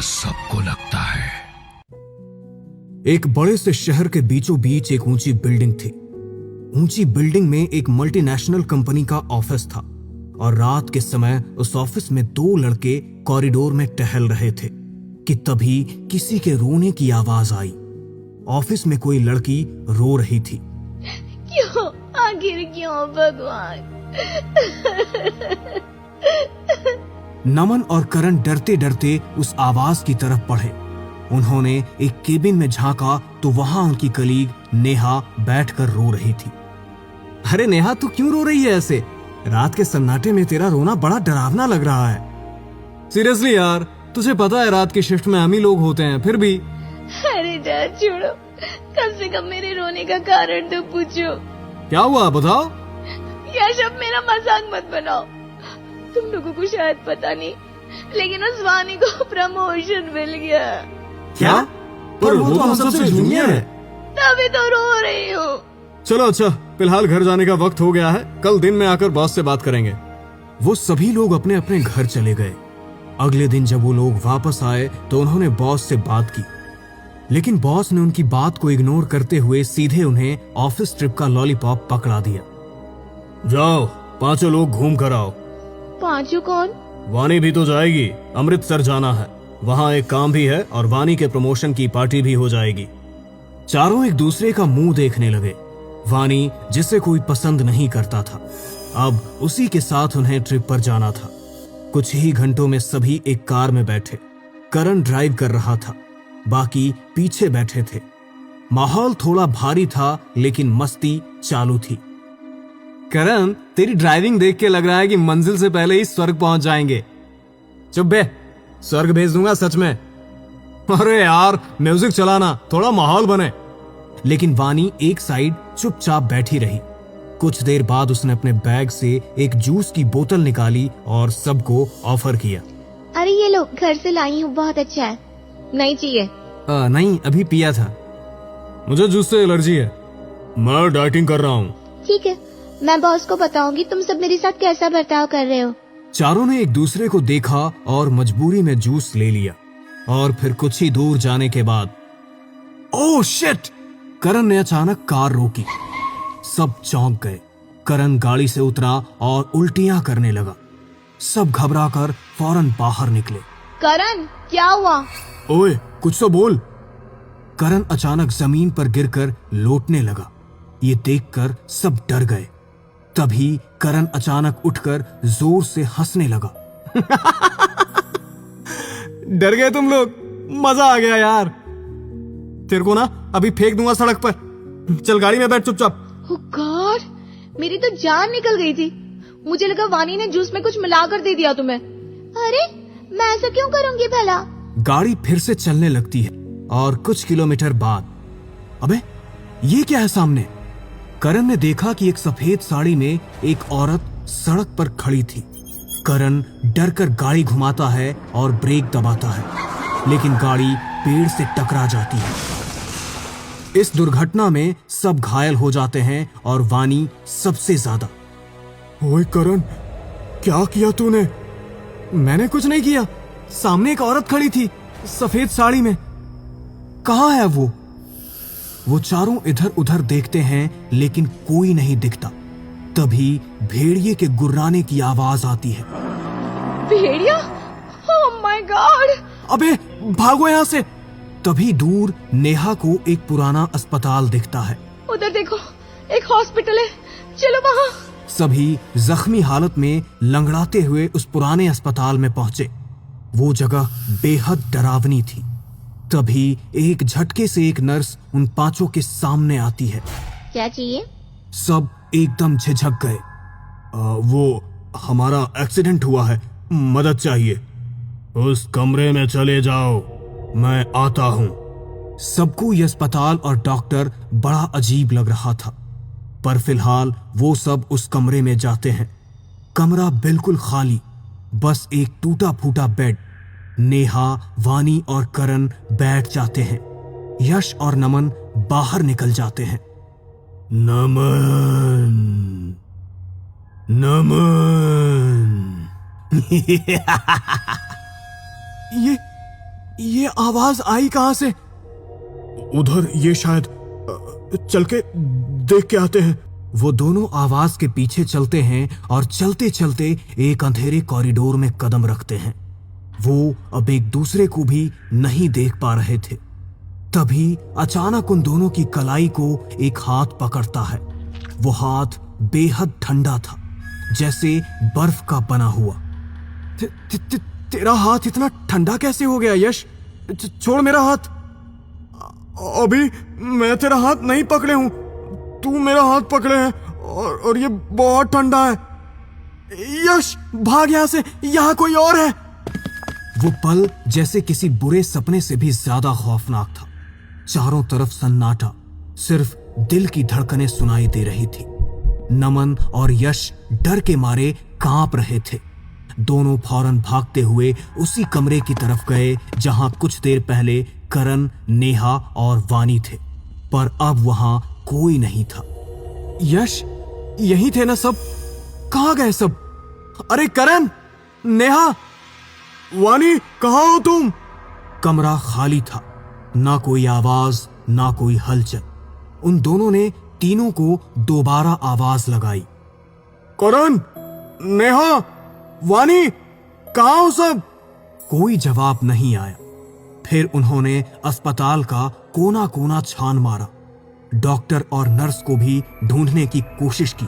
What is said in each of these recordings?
डर सबको लगता है। एक बड़े से शहर के बीचों बीच एक ऊंची बिल्डिंग थी। ऊंची बिल्डिंग में एक मल्टीनेशनल कंपनी का ऑफिस था और रात के समय उस ऑफिस में दो लड़के कॉरिडोर में टहल रहे थे कि तभी किसी के रोने की आवाज आई। ऑफिस में कोई लड़की रो रही थी। क्यों, आखिर क्यों भगवान? नमन और करण डरते डरते उस आवाज की तरफ बढ़े। उन्होंने एक केबिन में झांका तो वहां उनकी कलीग नेहा बैठकर रो रही थी। अरे नेहा, तू क्यों रो रही है ऐसे? रात के सन्नाटे में तेरा रोना बड़ा डरावना लग रहा है। सीरियसली यार, तुझे पता है रात की शिफ्ट में हम ही लोग होते हैं, फिर भी। अरे जा छोड़ो, कम से कम मेरे रोने का कारण तो पूछो। क्या हुआ बताओ। यश, अब मेरा मजाक मत बनाओ। तुम लोगों को शायद पता नहीं, लेकिन उस वानी को प्रमोशन मिल गया। क्या? पर वो तो हम सबसे जूनियर है। तभी तो रो रही हूँ। चलो अच्छा, फिलहाल घर जाने का वक्त हो गया है। कल दिन में आकर बॉस से बात करेंगे। वो सभी लोग अपने अपने घर चले गए। अगले दिन जब वो लोग वापस आए तो उन्होंने बॉस से बात की, लेकिन बॉस ने उनकी बात को इग्नोर करते हुए सीधे उन्हें ऑफिस ट्रिप का लॉलीपॉप पकड़ा दिया। जाओ, पांचों लोग घूम कर आओ। पांचों कौन? वानी भी तो जाएगी, अमृतसर जाना है। वहाँ एक काम भी है और वानी के प्रमोशन की पार्टी भी हो जाएगी। चारों एक दूसरे का मुंह देखने लगे। वानी, जिसे कोई पसंद नहीं करता था, अब उसी के साथ उन्हें ट्रिप पर जाना था। कुछ ही घंटों में सभी एक कार में बैठे। करण ड्राइव कर रहा था, बाकी पीछे बैठे थे। माहौल थोड़ा भारी था लेकिन मस्ती चालू थी। करण, तेरी ड्राइविंग देख के लग रहा है कि मंजिल से पहले ही स्वर्ग पहुंच जाएंगे। चुप बे, स्वर्ग भेज दूंगा सच में। अरे यार, म्यूजिक चलाना, थोड़ा माहौल बने। लेकिन वानी एक साइड चुपचाप बैठी रही। कुछ देर बाद उसने अपने बैग से एक जूस की बोतल निकाली और सबको ऑफर किया। अरे ये लो, घर से लाई हूँ, बहुत अच्छा है। नहीं चाहिए? नहीं, अभी पिया था। मुझे जूस से एलर्जी है। मैं डाइटिंग कर रहा हूँ। ठीक है, मैं बॉस को बताऊंगी तुम सब मेरे साथ कैसा बर्ताव कर रहे हो। चारों ने एक दूसरे को देखा और मजबूरी में जूस ले लिया। और फिर कुछ ही दूर जाने के बाद ओह शिट! करण ने अचानक कार रोकी। सब चौंक गए। करण गाड़ी से उतरा और उल्टियां करने लगा। सब घबराकर फौरन बाहर निकले। करण, क्या हुआ? ओए, कुछ तो बोल। करण अचानक जमीन पर गिरकर लोटने लगा। ये देखकर सब डर गए। तभी करण अचानक उठकर जोर से हंसने लगा। डर गए तुम लोग? मजा आ गया यार। तेरे को ना अभी फेंक दूंगा सड़क पर। चल गाड़ी में बैठ चुपचाप। ओह गॉड, मेरी तो जान निकल गई थी। मुझे लगा वानी ने जूस में कुछ मिलाकर दे दिया तुम्हें। अरे, मैं ऐसा क्यों करूंगी भला? गाड़ी फिर से चलने लगती है और कुछ किलोमीटर बाद अबे, ये क्या है सामने? करण ने देखा कि एक सफेद साड़ी में एक औरत सड़क पर खड़ी थी। करण डर कर गाड़ी घुमाता है और ब्रेक दबाता है, लेकिन गाड़ी पेड़ से टकरा जाती है। इस दुर्घटना में सब घायल हो जाते हैं और वानी सबसे ज्यादा। ओए करण, क्या किया तूने? मैंने कुछ नहीं किया। सामने एक औरत खड़ी थी सफेद साड़ी में। कहाँ है वो? वो चारों इधर उधर देखते हैं लेकिन कोई नहीं दिखता। तभी भेड़िए के गुर्राने की आवाज आती है। भेड़िया? Oh my god! अबे भागो यहाँ से। तभी दूर नेहा को एक पुराना अस्पताल दिखता है। उधर देखो, एक हॉस्पिटल है, चलो वहाँ। सभी जख्मी हालत में लंगड़ाते हुए उस पुराने अस्पताल में पहुंचे। वो जगह बेहद डरावनी थी। तभी एक झटके से एक नर्स उन पांचों के सामने आती है। क्या चाहिए? सब एकदम झिझक गए। वो हमारा एक्सीडेंट हुआ है, मदद चाहिए। उस कमरे में चले जाओ, मैं आता हूँ। सबको ये अस्पताल और डॉक्टर बड़ा अजीब लग रहा था, पर फिलहाल वो सब उस कमरे में जाते हैं। कमरा बिल्कुल खाली, बस एक टूटा फूटा बेड। नेहा, वानी और करण बैठ जाते हैं। यश और नमन बाहर निकल जाते हैं। नमन, नमन। ये आवाज आई कहां से? उधर, ये शायद चल के देख के आते हैं। वो दोनों आवाज के पीछे चलते हैं और चलते चलते एक अंधेरे कॉरिडोर में कदम रखते हैं। वो अब एक दूसरे को भी नहीं देख पा रहे थे। तभी अचानक उन दोनों की कलाई को एक हाथ पकड़ता है। वो हाथ बेहद ठंडा था, जैसे बर्फ का बना हुआ। तेरा हाथ इतना ठंडा कैसे हो गया यश? छोड़ मेरा हाथ। अभी मैं तेरा हाथ नहीं पकड़े हूं, तू मेरा हाथ पकड़े है और ये बहुत ठंडा है। यश भाग यहां से, यहां कोई और है। वो पल जैसे किसी बुरे सपने से भी ज्यादा खौफनाक था। चारों तरफ सन्नाटा, सिर्फ दिल की धड़कनें सुनाई दे रही थी। नमन और यश डर के मारे कांप रहे थे। दोनों फौरन भागते हुए उसी कमरे की तरफ गए जहां कुछ देर पहले करण, नेहा और वानी थे, पर अब वहां कोई नहीं था। यश, यहीं थे ना सब? कहां गए सब? अरे करण, नेहा, वानी, कहां हो तुम? कमरा खाली था, ना कोई आवाज, ना कोई हलचल। उन दोनों ने तीनों को दोबारा आवाज लगाई। करण, नेहा, वानी, कहां हो सब? कोई जवाब नहीं आया। फिर उन्होंने अस्पताल का कोना कोना छान मारा। डॉक्टर और नर्स को भी ढूंढने की कोशिश की,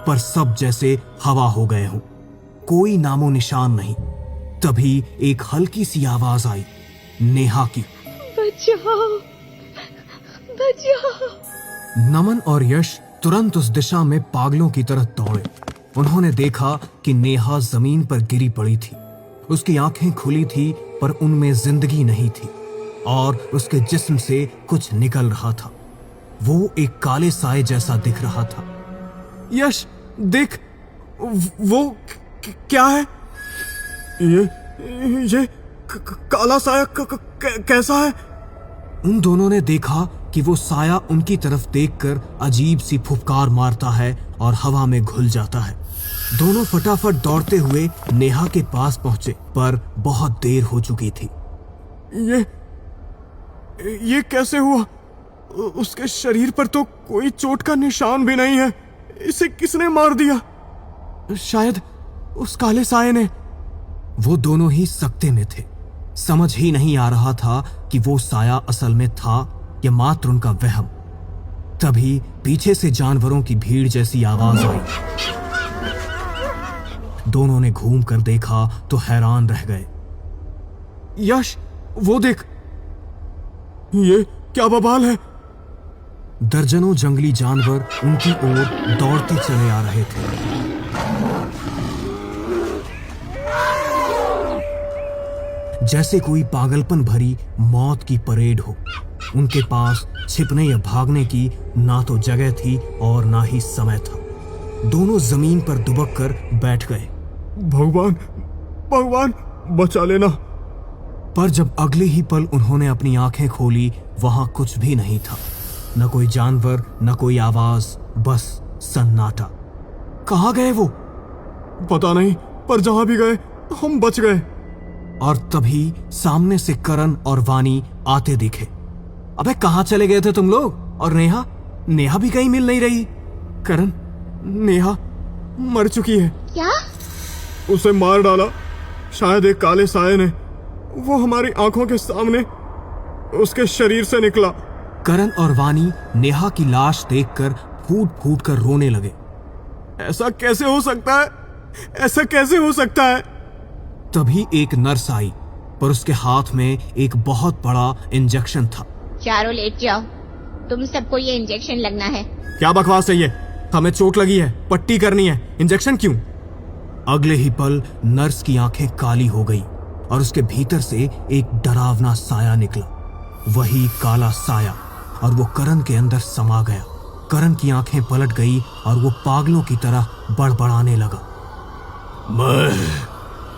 पर सब जैसे हवा हो गए हों। कोई नामो निशान नहीं। तभी एक हल्की सी आवाज आई, नेहा की। बचाओ, बचाओ। नमन और यश तुरंत उस दिशा में पागलों की तरह दौड़े। उन्होंने देखा कि नेहा जमीन पर गिरी पड़ी थी। उसकी आंखें खुली थी, पर उनमें जिंदगी नहीं थी और उसके जिस्म से कुछ निकल रहा था। वो एक काले साए जैसा दिख रहा था। यश देख, वो क्या है? ये काला साया कैसा है? उन दोनों ने देखा कि वो साया उनकी तरफ देखकर अजीब सी फुफकार मारता है और हवा में घुल जाता है। दोनों फटाफट दौड़ते हुए नेहा के पास पहुंचे, पर बहुत देर हो चुकी थी। ये कैसे हुआ? उसके शरीर पर तो कोई चोट का निशान भी नहीं है। इसे किसने मार दिया? शायद उस काले साये ने। वो दोनों ही सकते में थे। समझ ही नहीं आ रहा था कि वो साया असल में था या मात्र उनका वहम। तभी पीछे से जानवरों की भीड़ जैसी आवाज आई। दोनों ने घूम कर देखा तो हैरान रह गए। यश, वो देख, ये क्या बवाल है? दर्जनों जंगली जानवर उनकी ओर दौड़ते चले आ रहे थे। जैसे कोई पागलपन भरी मौत की परेड हो। उनके पास छिपने या भागने की ना तो जगह थी और ना ही समय था। दोनों जमीन पर दुबक कर बैठ गए। भगवान, भगवान, बचा लेना। पर जब अगले ही पल उन्होंने अपनी आंखें खोली, वहां कुछ भी नहीं था। न कोई जानवर, न कोई आवाज, बस सन्नाटा। कहां गए वो? पता नहीं, पर जहां भी गए हम बच गए। और तभी सामने से करण और वानी आते दिखे। अबे कहां चले गए थे तुम लोग? और नेहा? नेहा भी कहीं मिल नहीं रही। करण, नेहा मर चुकी है। क्या? उसे मार डाला, शायद एक काले साये ने। वो हमारी आंखों के सामने उसके शरीर से निकला। करण और वानी नेहा की लाश देखकर फूट फूट कर रोने लगे। ऐसा कैसे हो सकता है? ऐसा कैसे हो सकता है? तभी एक नर्स आई, पर उसके हाथ में एक बहुत बड़ा इंजेक्शन था। चारों लेट जाओ, तुम सबको ये इंजेक्शन लगना है। क्या बकवास है ये? हमें चोट लगी है, पट्टी करनी है, इंजेक्शन क्यों? अगले ही पल नर्स की आंखें काली हो गई और उसके भीतर से एक डरावना साया निकला। वही काला साया, और वो करण के अंदर समा गया। करण की आंखें पलट गई और वो पागलों की तरह बड़बड़ाने लगा।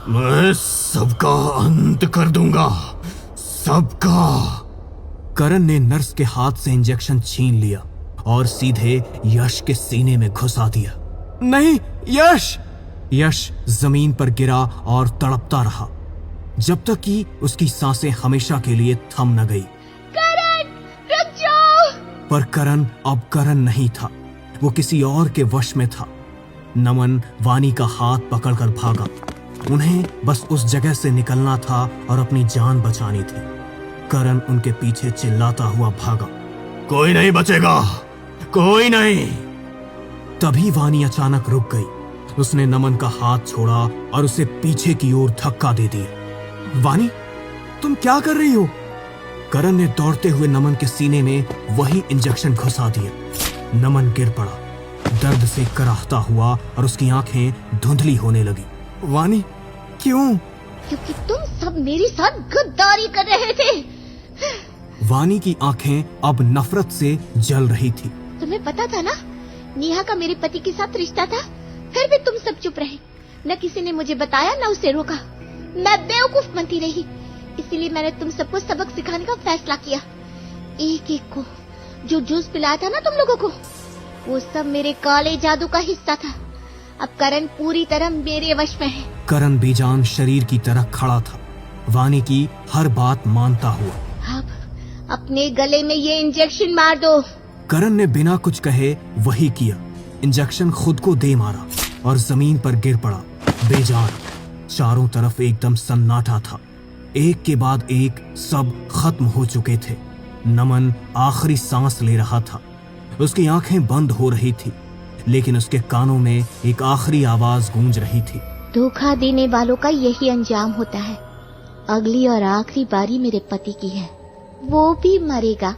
मैं सबका अंत कर दूंगा, सबका। करण ने नर्स के हाथ से इंजेक्शन छीन लिया और सीधे यश के सीने में घुसा दिया। नहीं, यश! यश जमीन पर गिरा और तड़पता रहा। जब तक कि उसकी सांसें हमेशा के लिए थम न गई। करण, रुक जाओ। पर करण अब करण नहीं था, वो किसी और के वश में था। नमन वानी का हाथ पकड़कर भागा। उन्हें बस उस जगह से निकलना था और अपनी जान बचानी थी। करण उनके पीछे चिल्लाता हुआ भागा, कोई नहीं बचेगा, कोई नहीं। तभी वानी अचानक रुक गई। उसने नमन का हाथ छोड़ा और उसे पीछे की ओर धक्का दे दिया। वानी, तुम क्या कर रही हो? करण ने दौड़ते हुए नमन के सीने में वही इंजेक्शन घुसा दिया। नमन गिर पड़ा, दर्द से कराहता हुआ, और उसकी आंखें धुंधली होने लगी। वानी, क्यों? क्योंकि तुम सब मेरे साथ गद्दारी कर रहे थे। वानी की आंखें अब नफरत से जल रही थी। तुम्हें पता था ना नेहा का मेरे पति के साथ रिश्ता था, फिर भी तुम सब चुप रहे। न किसी ने मुझे बताया, न उसे रोका। मैं बेवकूफ बनती रही, इसीलिए मैंने तुम सबको सबक सिखाने का फैसला किया। एक एक को जो जूस पिलाया था ना तुम लोगों को, वो सब मेरे काले जादू का हिस्सा था। अब करण पूरी तरह मेरे वश में है। करण बेजान शरीर की तरह खड़ा था, वानी की हर बात मानता हुआ। अब अपने गले में ये इंजेक्शन मार दो। करण ने बिना कुछ कहे वही किया। इंजेक्शन खुद को दे मारा और जमीन पर गिर पड़ा बेजान। चारों तरफ एकदम सन्नाटा था। एक के बाद एक सब खत्म हो चुके थे। नमन आखिरी सांस ले रहा था। उसकी आंखें बंद हो रही थी, लेकिन उसके कानों में एक आखिरी आवाज गूंज रही थी। धोखा देने वालों का यही अंजाम होता है। अगली और आखिरी बारी मेरे पति की है, वो भी मरेगा।